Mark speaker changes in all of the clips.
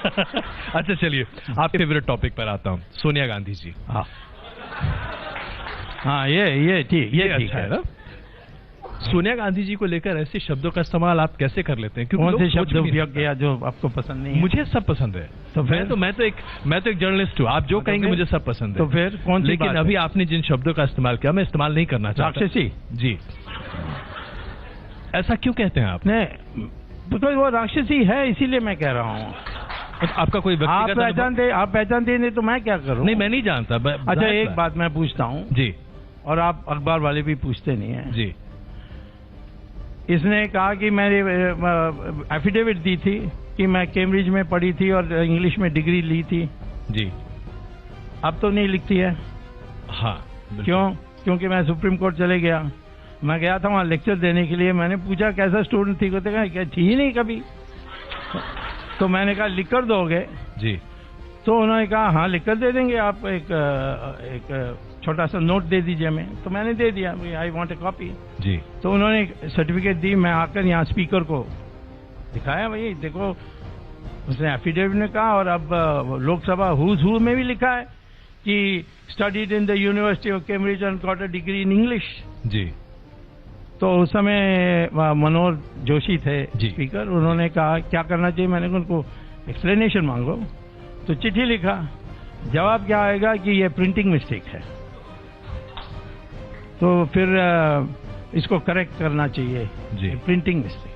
Speaker 1: अच्छा चलिए, आपके फेवरेट टॉपिक पर आता हूँ, सोनिया गांधी जी।
Speaker 2: हाँ हाँ, ये ठीक
Speaker 1: अच्छा है ना। सोनिया गांधी जी को लेकर ऐसे शब्दों का इस्तेमाल आप कैसे कर लेते हैं?
Speaker 2: कौन से शब्द उपयोग किया जो आपको पसंद नहीं है?
Speaker 1: मुझे सब पसंद है।
Speaker 2: तो फिर
Speaker 1: मैं तो एक जर्नलिस्ट हूँ, आप जो कहेंगे मुझे सब पसंद है।
Speaker 2: तो फिर कौन सी
Speaker 1: लेकिन
Speaker 2: बात
Speaker 1: अभी
Speaker 2: है?
Speaker 1: आपने जिन शब्दों का इस्तेमाल किया, मैं इस्तेमाल नहीं करना चाहता।
Speaker 2: राक्षसी
Speaker 1: जी, ऐसा क्यों कहते हैं आप?
Speaker 2: नहीं, बिकॉज वो राक्षसी है, इसीलिए मैं कह रहा हूँ।
Speaker 1: आपका कोई
Speaker 2: आप पहचानते नहीं तो मैं क्या करूँ?
Speaker 1: नहीं, मैं नहीं जानता।
Speaker 2: अच्छा, एक बात मैं पूछता हूँ
Speaker 1: जी,
Speaker 2: और आप अखबार वाले भी पूछते नहीं है
Speaker 1: जी।
Speaker 2: इसने कहा कि मैंने एफिडेविट दी थी कि मैं कैम्ब्रिज में पढ़ी थी और इंग्लिश में डिग्री ली थी।
Speaker 1: जी,
Speaker 2: अब तो नहीं लिखती है।
Speaker 1: हाँ,
Speaker 2: क्यों? क्योंकि मैं सुप्रीम कोर्ट चले गया। मैं गया था वहां लेक्चर देने के लिए। मैंने पूछा कैसा स्टूडेंट थी, कहते कहा क्या थी ही नहीं कभी। तो मैंने कहा लिख कर दोगे?
Speaker 1: जी।
Speaker 2: तो उन्होंने कहा हाँ लिख कर दे देंगे, आप एक छोटा सा नोट दे दीजिए हमें। तो मैंने दे दिया, आई वांट ए कॉपी।
Speaker 1: जी।
Speaker 2: तो उन्होंने सर्टिफिकेट दी। मैं आकर यहाँ स्पीकर को दिखाया, भाई देखो, उसने एफिडेविट में कहा और अब लोकसभा हुज हू में भी लिखा है कि studied in the university of Cambridge and got a degree in English.
Speaker 1: जी।
Speaker 2: तो उस समय मनोहर जोशी थे
Speaker 1: जी।
Speaker 2: स्पीकर। उन्होंने कहा क्या करना चाहिए? मैंने उनको एक्सप्लेनेशन मांगो। तो चिट्ठी लिखा, जवाब क्या आएगा कि ये प्रिंटिंग मिस्टेक है, तो फिर इसको करेक्ट करना चाहिए, प्रिंटिंग मिस्टेक।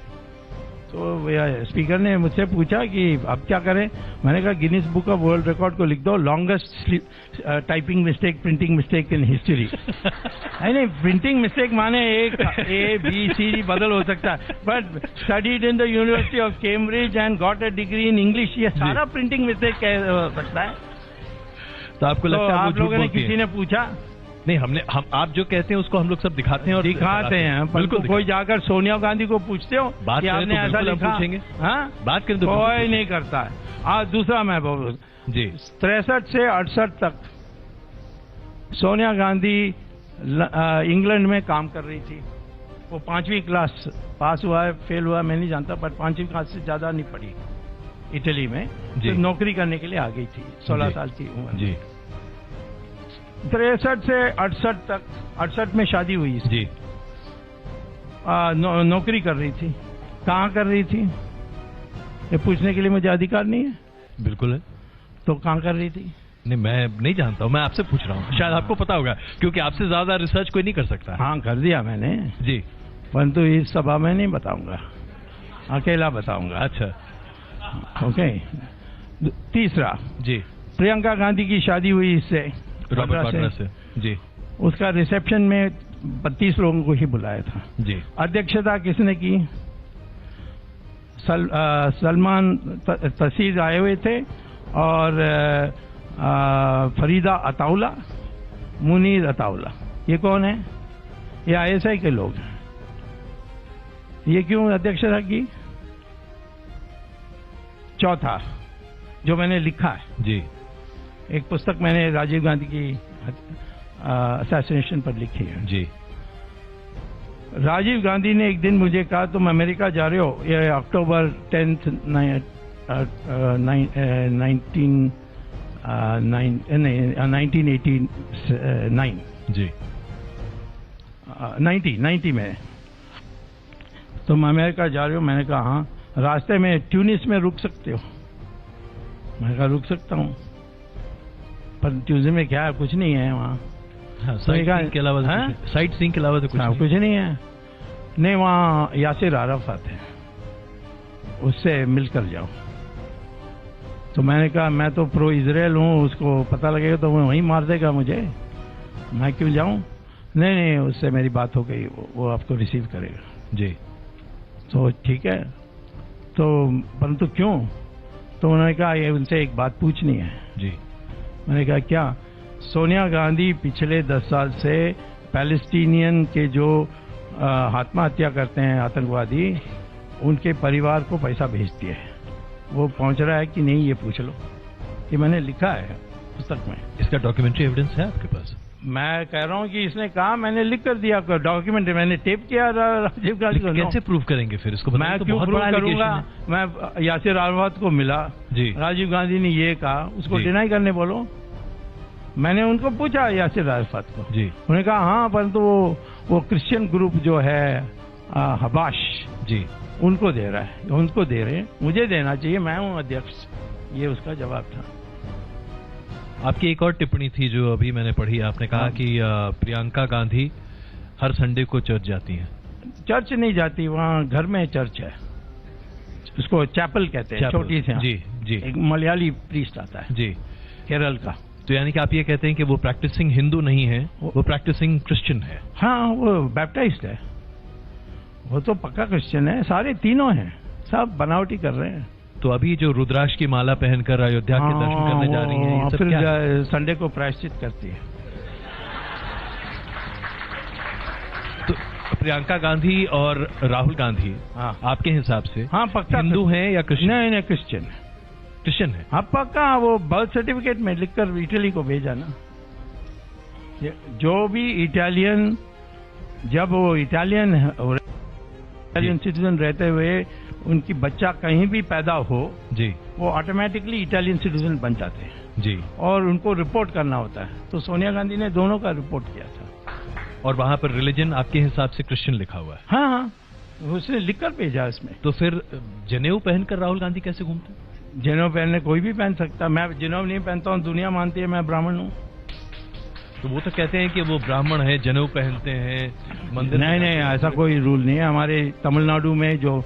Speaker 2: तो स्पीकर ने मुझसे पूछा कि अब क्या करें? मैंने कहा Guinness book of world record को लिख दो, longest typing mistake, printing mistake in history. नहीं, प्रिंटिंग मिस्टेक माने एक ए बी सी बदल हो सकता है, but studied in the university of Cambridge and got a degree in English, ये सारा प्रिंटिंग मिस्टेक हो सकता है।
Speaker 1: तो आपको लगता है
Speaker 2: आप लोगों ने, किसी ने पूछा
Speaker 1: नहीं? हम आप जो कहते हैं उसको हम लोग सब दिखाते हैं और
Speaker 2: दिखाते हैं। बिल्कुल। कोई जाकर सोनिया गांधी को पूछते हो
Speaker 1: बात
Speaker 2: कि आपने ऐसा लिखा?
Speaker 1: पूछेंगे।
Speaker 2: हाँ,
Speaker 1: बात करें तो
Speaker 2: कोई नहीं करता है। आज दूसरा मैं बोल
Speaker 1: जी,
Speaker 2: 63 से 68 तक सोनिया गांधी इंग्लैंड में काम कर रही थी। वो 5वीं क्लास पास हुआ है, फेल हुआ मैं नहीं जानता, पर 5वीं क्लास से ज्यादा नहीं पढ़ी इटली में। तो नौकरी करने के लिए आ गई थी, 16 साल की उम्र जी। 63 से 68 तक, 68 में शादी हुई जी। नौकरी कर रही थी। कहाँ कर रही थी ये पूछने के लिए मुझे अधिकार नहीं है?
Speaker 1: बिल्कुल है।
Speaker 2: तो कहाँ कर रही थी?
Speaker 1: नहीं, मैं नहीं जानता हूँ, मैं आपसे पूछ रहा हूँ, शायद आपको पता होगा, क्योंकि आपसे ज्यादा रिसर्च कोई नहीं कर सकता।
Speaker 2: हाँ, कर दिया मैंने
Speaker 1: जी,
Speaker 2: परंतु इस सभा में नहीं बताऊंगा, अकेला बताऊंगा।
Speaker 1: अच्छा,
Speaker 2: ओके। तीसरा जी, प्रियंका गांधी की शादी हुई इससे,
Speaker 1: रॉबर्ट वाड्रा से जी।
Speaker 2: उसका रिसेप्शन में 32 लोगों को ही बुलाया था जी। अध्यक्षता किसने की? सलमान तसीर आए हुए थे और फरीदा अताउला, मुनीर अताउला। ये कौन है? ये ISI के लोग हैं। ये क्यों अध्यक्षता की? चौथा जो मैंने लिखा है जी, एक पुस्तक मैंने राजीव गांधी की असैसिनेशन पर लिखी है जी। राजीव गांधी ने एक दिन मुझे कहा तुम अमेरिका जा रहे हो, ये अक्टूबर 10, 1989 जी, 90 में तुम अमेरिका जा रहे हो। मैंने कहा हाँ। रास्ते में ट्यूनिस में रुक सकते हो? मैंने कहा रुक सकता हूँ, पर ट्यूनिस में क्या है? कुछ नहीं है वहाँ।
Speaker 1: साइट सीइंग के अलावा तो
Speaker 2: कुछ नहीं है। नहीं, वहाँ यासिर अराफात है, उससे मिलकर जाओ। तो मैंने कहा मैं तो प्रो इजराइल हूँ, उसको पता लगेगा तो वो वहीं मार देगा मुझे, मैं क्यों जाऊँ? नहीं, उससे मेरी बात हो गई, वो आपको रिसीव करेगा जी। तो ठीक है, तो परंतु क्यों? तो उन्होंने कहा ये उनसे एक बात पूछनी है जी। मैंने कहा क्या? सोनिया गांधी पिछले 10 साल से पैलेस्टीनियन के जो आत्महत्या करते हैं आतंकवादी, उनके परिवार को पैसा भेजती है, वो पहुंच रहा है कि नहीं ये पूछ लो। ये मैंने लिखा है पुस्तक में।
Speaker 1: इसका डॉक्यूमेंट्री एविडेंस है आपके पास?
Speaker 2: मैं कह रहा हूँ कि इसने कहा, मैंने लिख कर दिया डॉक्यूमेंट, मैंने टेप किया राजीव गांधी को।
Speaker 1: कैसे प्रूव करेंगे फिर इसको?
Speaker 2: मैं क्यों प्रूव करूंगा? मैं यासिर अराफात को मिला
Speaker 1: जी,
Speaker 2: राजीव गांधी ने ये कहा, उसको डिनाई करने बोलो। मैंने उनको पूछा यासिर अराफात को
Speaker 1: जी,
Speaker 2: उन्होंने कहा हाँ, परंतु वो क्रिश्चियन ग्रुप जो है हबाश
Speaker 1: जी,
Speaker 2: उनको दे रहा है, उनको दे रहे हैं, मुझे देना चाहिए, मैं हूं अध्यक्ष। ये उसका जवाब था।
Speaker 1: आपकी एक और टिप्पणी थी जो अभी मैंने पढ़ी, आपने कहा कि प्रियंका गांधी हर संडे को चर्च जाती हैं।
Speaker 2: चर्च नहीं जाती, वहाँ घर में चर्च है, उसको चैपल कहते हैं, छोटी सी।
Speaker 1: जी जी,
Speaker 2: एक मलयाली प्रीस्ट आता है
Speaker 1: जी,
Speaker 2: केरल का।
Speaker 1: तो यानी कि आप ये कहते हैं कि वो प्रैक्टिसिंग हिंदू नहीं है, वो प्रैक्टिसिंग क्रिश्चियन है।
Speaker 2: हाँ, वो बैप्टाइज्ड है, वो तो पक्का क्रिश्चियन है, सारे तीनों हैं, सब बनावटी कर रहे हैं।
Speaker 1: तो अभी जो रुद्राक्ष की माला पहनकर अयोध्या के दर्शन करने जा रही हैं, ये सब
Speaker 2: फिर
Speaker 1: क्या है?
Speaker 2: संडे को प्रायश्चित करती है।
Speaker 1: तो प्रियंका गांधी और राहुल गांधी आपके हिसाब से
Speaker 2: हाँ पक्का
Speaker 1: हिंदू हैं या क्रिश्चियन?
Speaker 2: नहीं, क्रिश्चियन है।
Speaker 1: क्रिश्चियन है?
Speaker 2: हाँ पक्का, वो बर्थ सर्टिफिकेट में लिखकर इटली को भेजा ना। जो भी इटालियन, जब वो इटालियन सिटीजन रहते हुए उनकी बच्चा कहीं भी पैदा हो
Speaker 1: जी,
Speaker 2: वो ऑटोमेटिकली इटालियन सिटीजन बन जाते हैं
Speaker 1: जी,
Speaker 2: और उनको रिपोर्ट करना होता है। तो सोनिया गांधी ने दोनों का रिपोर्ट किया था।
Speaker 1: और वहां पर रिलीजन आपके हिसाब से क्रिश्चियन लिखा हुआ है?
Speaker 2: हाँ हाँ, उसने लिखकर भेजा इसमें।
Speaker 1: तो फिर जनेऊ पहनकर राहुल गांधी कैसे घूमते हैं?
Speaker 2: जनेऊ पहनने कोई भी पहन सकता, मैं जनेऊ नहीं पहनता हूँ, दुनिया मानती है मैं ब्राह्मण हूँ।
Speaker 1: तो वो तो कहते हैं कि वो ब्राह्मण है, जनेऊ पहनते हैं, मंदिर।
Speaker 2: नहीं, ऐसा कोई रूल नहीं है। हमारे तमिलनाडु में जो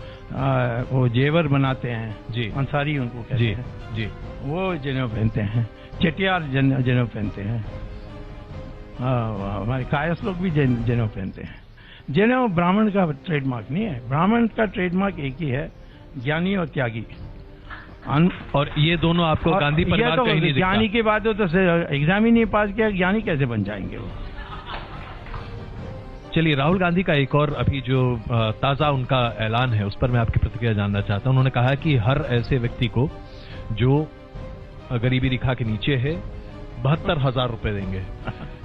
Speaker 2: वो जेवर बनाते हैं जी, अंसारी उनको कहते हैं
Speaker 1: जी,
Speaker 2: वो जनेऊ पहनते हैं। चेटियार जनेऊ पहनते हैं, हमारे कायस लोग भी जनेऊ पहनते हैं। जनेऊ ब्राह्मण का ट्रेडमार्क नहीं है, ब्राह्मण का ट्रेडमार्क एक ही है, ज्ञानी और त्यागी।
Speaker 1: और ये दोनों आपको गांधी परिवार
Speaker 2: तो
Speaker 1: कहीं नहीं दिखता।
Speaker 2: ज्ञानी की बात हो तो एग्जाम ही नहीं पास किया, ज्ञानी कैसे बन जाएंगे वो?
Speaker 1: चलिए, राहुल गांधी का एक और अभी जो ताजा उनका ऐलान है उस पर मैं आपकी प्रतिक्रिया जानना चाहता हूं। उन्होंने कहा कि हर ऐसे व्यक्ति को जो गरीबी रेखा के नीचे है 72,000 रुपए देंगे।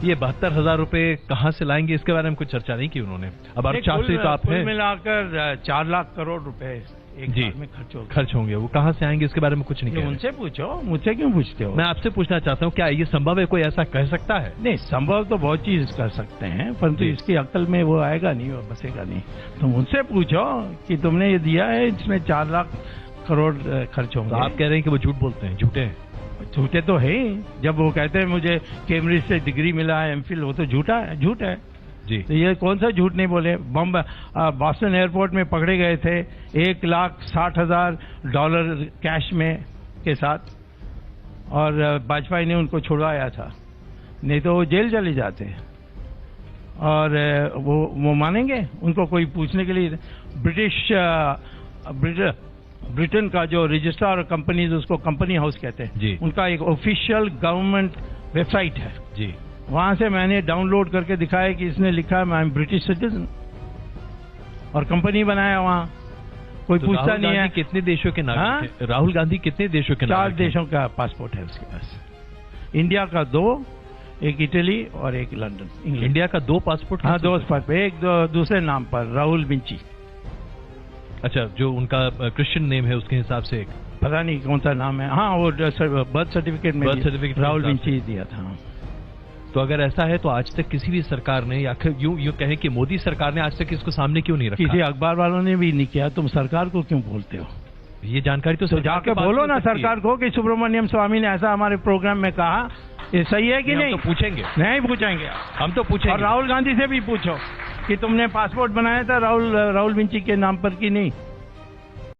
Speaker 1: ये 72,000 रुपए कहां से लाएंगे, इसके बारे में कुछ चर्चा नहीं की उन्होंने। अब अर्थशास्त्री तो आप हैं,
Speaker 2: मिलाकर 4 लाख करोड़ रुपए एक साल में
Speaker 1: खर्च होंगे। वो कहां से आएंगे इसके बारे में कुछ नहीं कह।
Speaker 2: उनसे पूछो, मुझसे क्यों पूछते हो?
Speaker 1: मैं आपसे पूछना चाहता हूं, क्या ये संभव है, कोई ऐसा कह सकता है?
Speaker 2: नहीं, संभव तो बहुत चीज कर सकते हैं, परंतु इसकी अकल में वो आएगा नहीं, वो बसेगा नहीं। तुम उनसे पूछो कि तुमने ये दिया है, इसमें 4 लाख करोड़ खर्च होंगे।
Speaker 1: तो आप कह रहे हैं कि वो झूठ बोलते हैं, झूठे हैं?
Speaker 2: झूठे तो है। जब वो कहते हैं मुझे कैम्ब्रिज से डिग्री मिला है, एमफिल, वो तो झूठ है
Speaker 1: जी।
Speaker 2: तो ये कौन सा झूठ नहीं बोले? बॉस्टन एयरपोर्ट में पकड़े गए थे $1,60,000 कैश में के साथ, और वाजपेयी ने उनको छुड़वाया था, नहीं तो वो जेल चले जाते। और वो मानेंगे? उनको कोई पूछने के लिए ब्रिटेन का जो रजिस्ट्रार कंपनीज, उसको कंपनी हाउस कहते हैं
Speaker 1: जी, उनका
Speaker 2: एक ऑफिशियल गवर्नमेंट वेबसाइट है
Speaker 1: जी,
Speaker 2: वहां से मैंने डाउनलोड करके दिखाया कि इसने लिखा है आई एम ब्रिटिश सिटीजन, और कंपनी बनाया वहां। कोई तो पूछता नहीं है।
Speaker 1: कितने देशों के नागरिक हैं? राहुल गांधी कितने देशों के नागरिक हैं?
Speaker 2: 4 देशों का पासपोर्ट है उसके पास। इंडिया का 2, एक इटली और एक लंदन।
Speaker 1: इंडिया का 2 पासपोर्ट?
Speaker 2: हाँ, 2 पासपोर्ट, एक दूसरे नाम पर, राहुल विंची।
Speaker 1: अच्छा, जो उनका क्रिश्चियन नेम है उसके हिसाब से एक
Speaker 2: पता नहीं कौन सा नाम है। हाँ, वो बर्थ सर्टिफिकेट में राहुल विंची दिया था।
Speaker 1: तो अगर ऐसा है तो आज तक किसी भी सरकार ने, या यूं कहें कि मोदी सरकार ने आज तक इसको सामने क्यों नहीं रखा?
Speaker 2: किसी अखबार वालों ने भी नहीं किया। तुम सरकार को क्यों बोलते हो?
Speaker 1: ये जानकारी तो
Speaker 2: जाके बोलो ना सरकार को कि सुब्रमण्यम स्वामी ने ऐसा हमारे प्रोग्राम में कहा, ये सही है कि नहीं?
Speaker 1: तो पूछेंगे।
Speaker 2: नहीं पूछेंगे,
Speaker 1: हम तो पूछेंगे।
Speaker 2: और राहुल गांधी से भी पूछो कि तुमने पासपोर्ट बनाया था राहुल विंची के नाम पर कि नहीं।